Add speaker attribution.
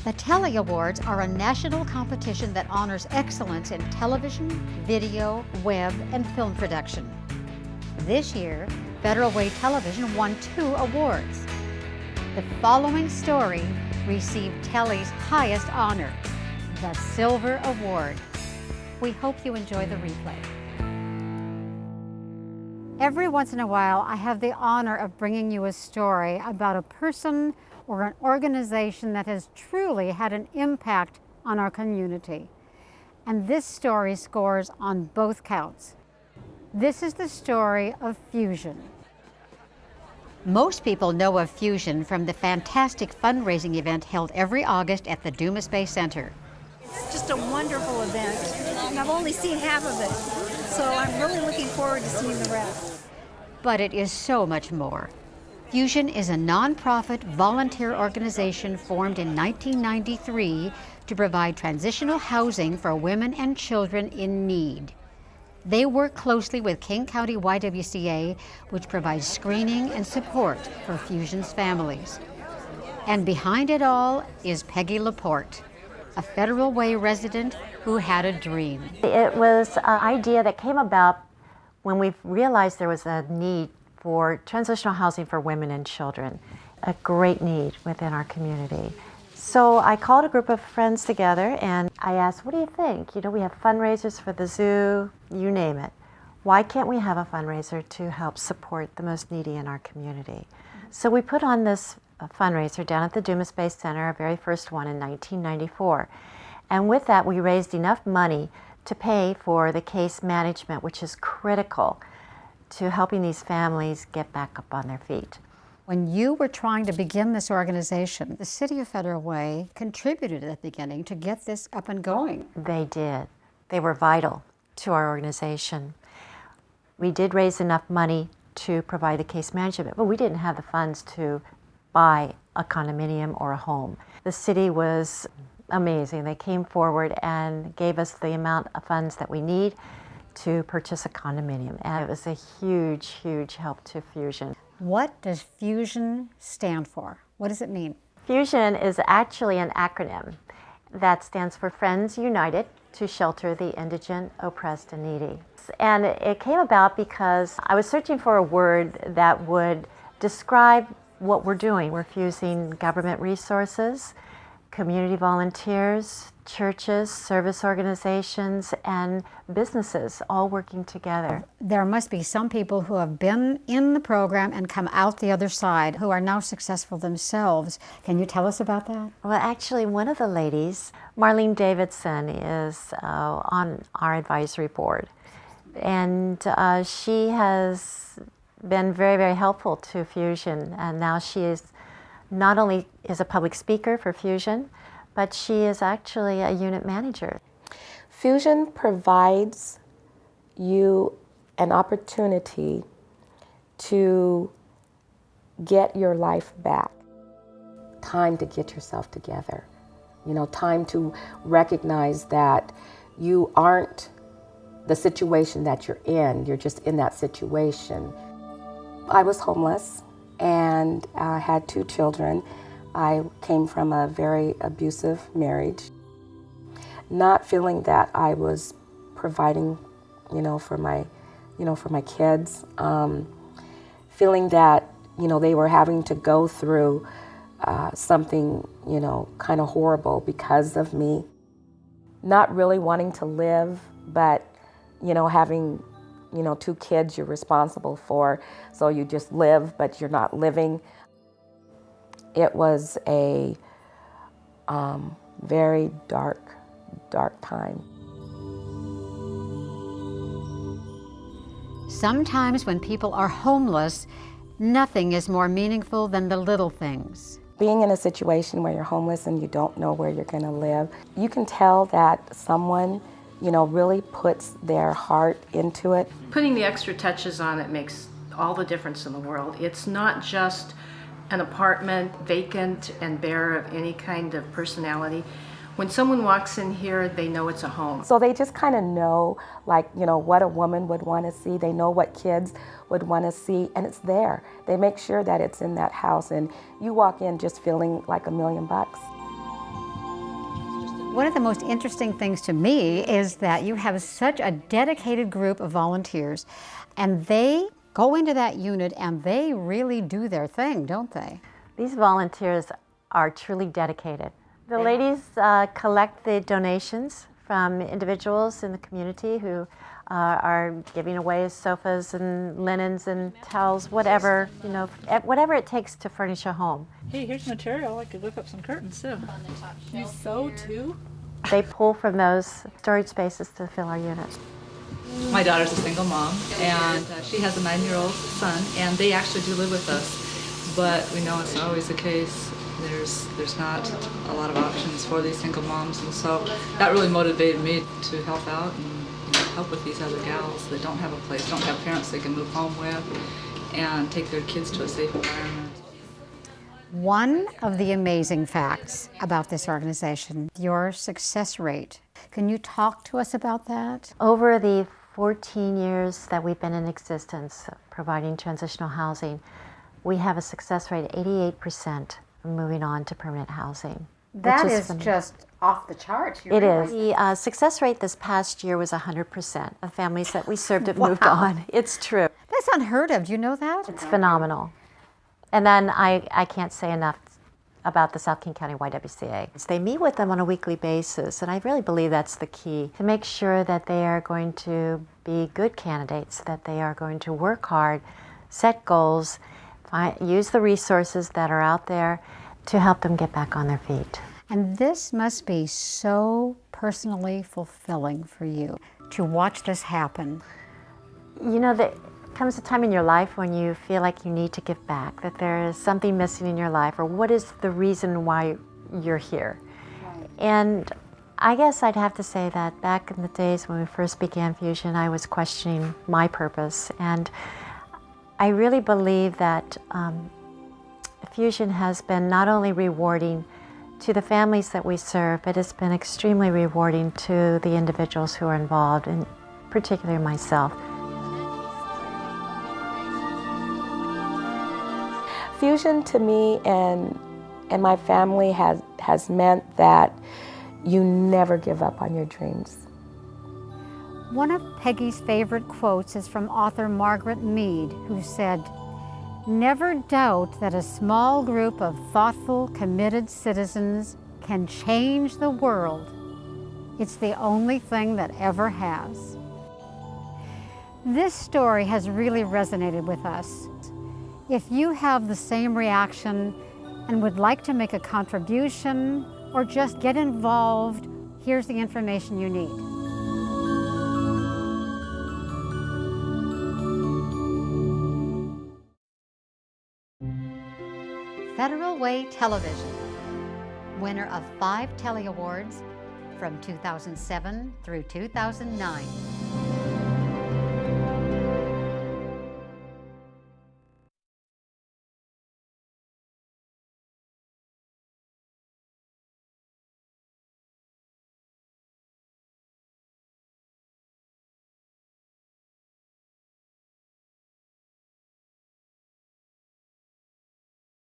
Speaker 1: The Telly Awards are a national competition that honors excellence in television, video, web, and film production. This year, Federal Way Television won 2 awards. The following story received Telly's highest honor, the Silver Award. We hope you enjoy the replay. Every once in a while, I have the honor of bringing you a story about a person or an organization that has truly had an impact on our community. And this story scores on both counts. This is the story of Fusion. Most people know of Fusion from the fantastic fundraising event held every August at the Dumas Bay Center.
Speaker 2: It's just a wonderful event, and I've only seen half of it, so I'm really looking forward to seeing the rest.
Speaker 1: But it is so much more. Fusion is a nonprofit volunteer organization formed in 1993 to provide transitional housing for women and children in need. They work closely with King County YWCA, which provides screening and support for Fusion's families. And behind it all is Peggy Laporte, a Federal Way resident who had a dream.
Speaker 3: It was an idea that came about when we realized there was a need for transitional housing for women and children, a great need within our community. So I called a group of friends together and I asked, what do you think? You know, we have fundraisers for the zoo, you name it. Why can't we have a fundraiser to help support the most needy in our community? So we put on this fundraiser down at the Dumas Bay Center, our very first one in 1994. And with that, we raised enough money to pay for the case management, which is critical to helping these families get back up on their feet.
Speaker 1: When you were trying to begin this organization, the City of Federal Way contributed at the beginning to get this up and going.
Speaker 3: They did. They were vital to our organization. We did raise enough money to provide the case management, but we didn't have the funds to buy a condominium or a home. The city was amazing. They came forward and gave us the amount of funds that we need to purchase a condominium. And it was a huge, huge help to Fusion.
Speaker 1: What does Fusion stand for? What does it mean?
Speaker 3: Fusion is actually an acronym that stands for Friends United to Shelter the Indigent, Oppressed, and Needy. And it came about because I was searching for a word that would describe what we're doing. We're fusing government resources, community volunteers, churches, service organizations, and businesses all working together.
Speaker 1: There must be some people who have been in the program and come out the other side who are now successful themselves. Can you tell us about that?
Speaker 3: Well, actually, one of the ladies, Marlene Davidson, is on our advisory board. And she has been very, very helpful to Fusion. And now she is not only is a public speaker for Fusion, but she is actually a unit manager.
Speaker 4: Fusion provides you an opportunity to get your life back. Time to get yourself together. You know, time to recognize that you aren't the situation that you're in. You're just in that situation. I was homeless and I had 2 children. I came from a very abusive marriage, not feeling that I was providing, for my kids, feeling that, they were having to go through something, kind of horrible because of me, not really wanting to live, but, having, 2 kids you're responsible for, so you just live, but you're not living. It was a very dark time.
Speaker 1: Sometimes when people are homeless, nothing is more meaningful than the little things.
Speaker 4: Being in a situation where you're homeless and you don't know where you're going to live, you can tell that someone, really puts their heart into it.
Speaker 5: Putting the extra touches on it makes all the difference in the world. It's not just an apartment vacant and bare of any kind of personality. When someone walks in here, they know it's a home.
Speaker 4: So they just kind of know, what a woman would want to see. They know what kids would want to see, and it's there. They make sure that it's in that house, and you walk in just feeling like $1 million.
Speaker 1: One of the most interesting things to me is that you have such a dedicated group of volunteers, and they go into that unit and they really do their thing, don't they?
Speaker 3: These volunteers are truly dedicated. The ladies collect the donations from individuals in the community who are giving away sofas and linens and towels, whatever, whatever it takes to furnish a home.
Speaker 6: Hey, here's material. I could whip up some curtains too. You sew too?
Speaker 3: They pull from those storage spaces to fill our units.
Speaker 6: My daughter's a single mom, and she has a 9-year-old son, and they actually do live with us. But we know it's not always the case. There's not a lot of options for these single moms, and so that really motivated me to help out and help with these other gals that don't have a place, don't have parents they can move home with, and take their kids to a safe environment.
Speaker 1: One of the amazing facts about this organization, your success rate. Can you talk to us about that?
Speaker 3: Over the 14 years that we've been in existence providing transitional housing, we have a success rate of 88% moving on to permanent housing.
Speaker 1: That is just off the charts.
Speaker 3: It is. The success rate this past year was 100%. The families that we served have moved on. It's true.
Speaker 1: That's unheard of. Do you know that?
Speaker 3: It's phenomenal. And then I can't say enough about the South King County YWCA. They meet with them on a weekly basis, and I really believe that's the key, to make sure that they are going to be good candidates, that they are going to work hard, set goals, use the resources that are out there to help them get back on their feet.
Speaker 1: And this must be so personally fulfilling for you to watch this happen.
Speaker 3: You know, there comes a time in your life when you feel like you need to give back, that there is something missing in your life, or what is the reason why you're here. Right. And I guess I'd have to say that back in the days when we first began Fusion, I was questioning my purpose. And I really believe that Fusion has been not only rewarding to the families that we serve, but it's been extremely rewarding to the individuals who are involved, and particularly myself.
Speaker 4: Fusion to me and my family has meant that you never give up on your dreams.
Speaker 1: One of Peggy's favorite quotes is from author Margaret Mead, who said, "Never doubt that a small group of thoughtful, committed citizens can change the world. It's the only thing that ever has." This story has really resonated with us. If you have the same reaction and would like to make a contribution or just get involved, here's the information you need. Federal Way Television, winner of 5 Telly Awards from 2007 through 2009.